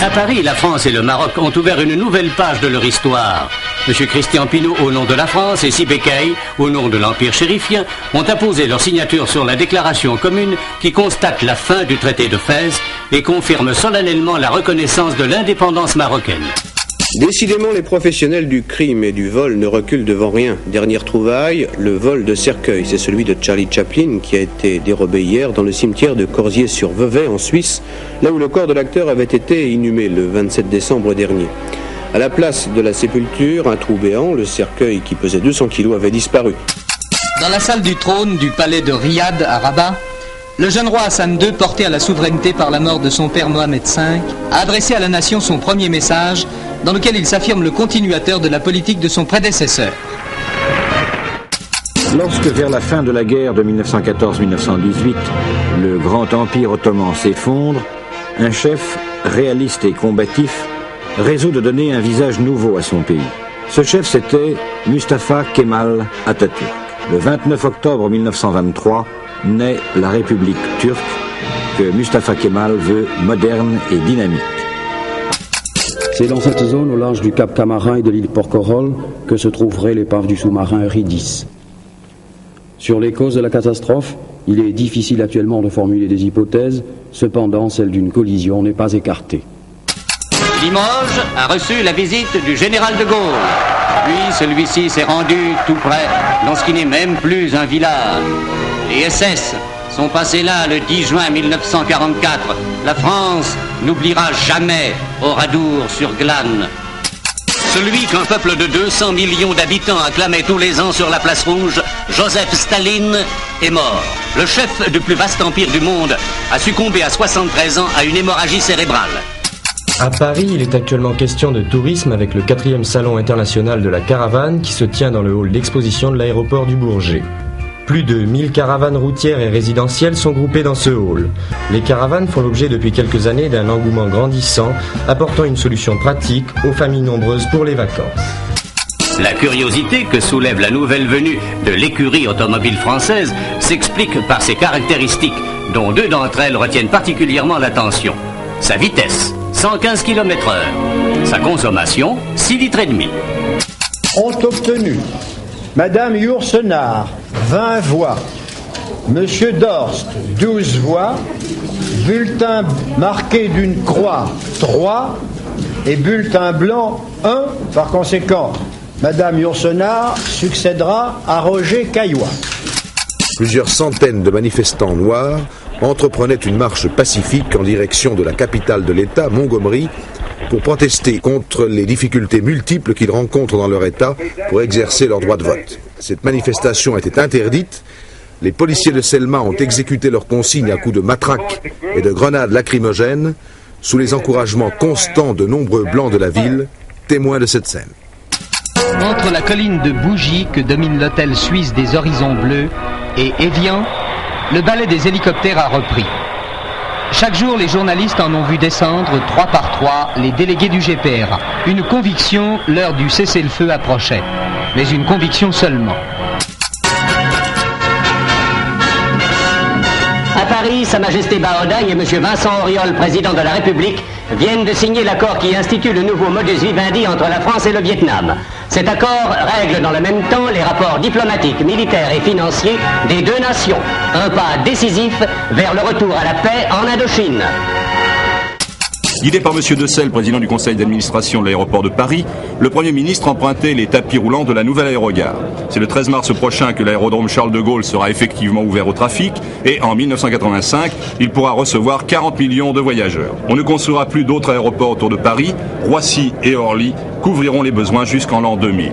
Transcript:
À Paris, la France et le Maroc ont ouvert une nouvelle page de leur histoire. M. Christian Pineau, au nom de la France, et Sibé Kay, au nom de l'Empire chérifien, ont apposé leur signature sur la déclaration commune qui constate la fin du traité de Fès et confirme solennellement la reconnaissance de l'indépendance marocaine. Décidément, les professionnels du crime et du vol ne reculent devant rien. Dernière trouvaille, le vol de cercueil. C'est celui de Charlie Chaplin qui a été dérobé hier dans le cimetière de Corzier-sur-Vevey en Suisse, là où le corps de l'acteur avait été inhumé le 27 décembre dernier. À la place de la sépulture, un trou béant, le cercueil qui pesait 200 kilos avait disparu. Dans la salle du trône du palais de Riyad à Rabat, le jeune roi Hassan II, porté à la souveraineté par la mort de son père Mohamed V, a adressé à la nation son premier message dans lequel il s'affirme le continuateur de la politique de son prédécesseur. Lorsque vers la fin de la guerre de 1914-1918, le grand empire ottoman s'effondre, un chef réaliste et combatif résout de donner un visage nouveau à son pays. Ce chef, c'était Mustafa Kemal Atatürk. Le 29 octobre 1923, naît la République turque que Mustafa Kemal veut moderne et dynamique. C'est dans cette zone, au large du Cap Camarin et de l'île Porquerolles, que se trouverait l'épave du sous-marin Eurydice. Sur les causes de la catastrophe, il est difficile actuellement de formuler des hypothèses, cependant celle d'une collision n'est pas écartée. Limoges a reçu la visite du général de Gaulle. Puis celui-ci s'est rendu tout près, dans ce qui n'est même plus un village. Les SS sont passés là le 10 juin 1944. La France n'oubliera jamais Oradour-sur-Glane. Celui qu'un peuple de 200 millions d'habitants acclamait tous les ans sur la place rouge, Joseph Staline, est mort. Le chef du plus vaste empire du monde a succombé à 73 ans à une hémorragie cérébrale. À Paris, il est actuellement question de tourisme avec le 4e salon international de la caravane qui se tient dans le hall d'exposition de l'aéroport du Bourget. Plus de 1000 caravanes routières et résidentielles sont groupées dans ce hall. Les caravanes font l'objet depuis quelques années d'un engouement grandissant, apportant une solution pratique aux familles nombreuses pour les vacances. La curiosité que soulève la nouvelle venue de l'écurie automobile française s'explique par ses caractéristiques, dont 2 d'entre elles retiennent particulièrement l'attention. Sa vitesse, 115 km/h. Sa consommation, 6,5 litres. Ont obtenu Madame Yourcenar, 20 voix. Monsieur Dorst, 12 voix. Bulletin marqué d'une croix, 3. Et bulletin blanc, 1. Par conséquent, Madame Yourcenar succédera à Roger Caillois. Plusieurs centaines de manifestants noirs entreprenaient une marche pacifique en direction de la capitale de l'État, Montgomery, pour protester contre les difficultés multiples qu'ils rencontrent dans leur État pour exercer leur droit de vote. Cette manifestation était interdite. Les policiers de Selma ont exécuté leurs consignes à coups de matraques et de grenades lacrymogènes sous les encouragements constants de nombreux blancs de la ville, témoins de cette scène. Entre la colline de Bougie que domine l'hôtel suisse des Horizons Bleus et Évian, le ballet des hélicoptères a repris. Chaque jour, les journalistes en ont vu descendre 3 par 3 les délégués du GPRA. Une conviction, l'heure du cessez-le-feu approchait. Mais une conviction seulement. À Paris, Sa Majesté Baodaï et M. Vincent Auriol, président de la République, viennent de signer l'accord qui institue le nouveau modus vivendi entre la France et le Vietnam. Cet accord règle dans le même temps les rapports diplomatiques, militaires et financiers des 2 nations. Un pas décisif vers le retour à la paix en Indochine. Guidé par M. Decelles, président du conseil d'administration de l'aéroport de Paris, le Premier ministre empruntait les tapis roulants de la nouvelle aérogare. C'est le 13 mars prochain que l'aérodrome Charles de Gaulle sera effectivement ouvert au trafic et en 1985, il pourra recevoir 40 millions de voyageurs. On ne construira plus d'autres aéroports autour de Paris. Roissy et Orly couvriront les besoins jusqu'en l'an 2000.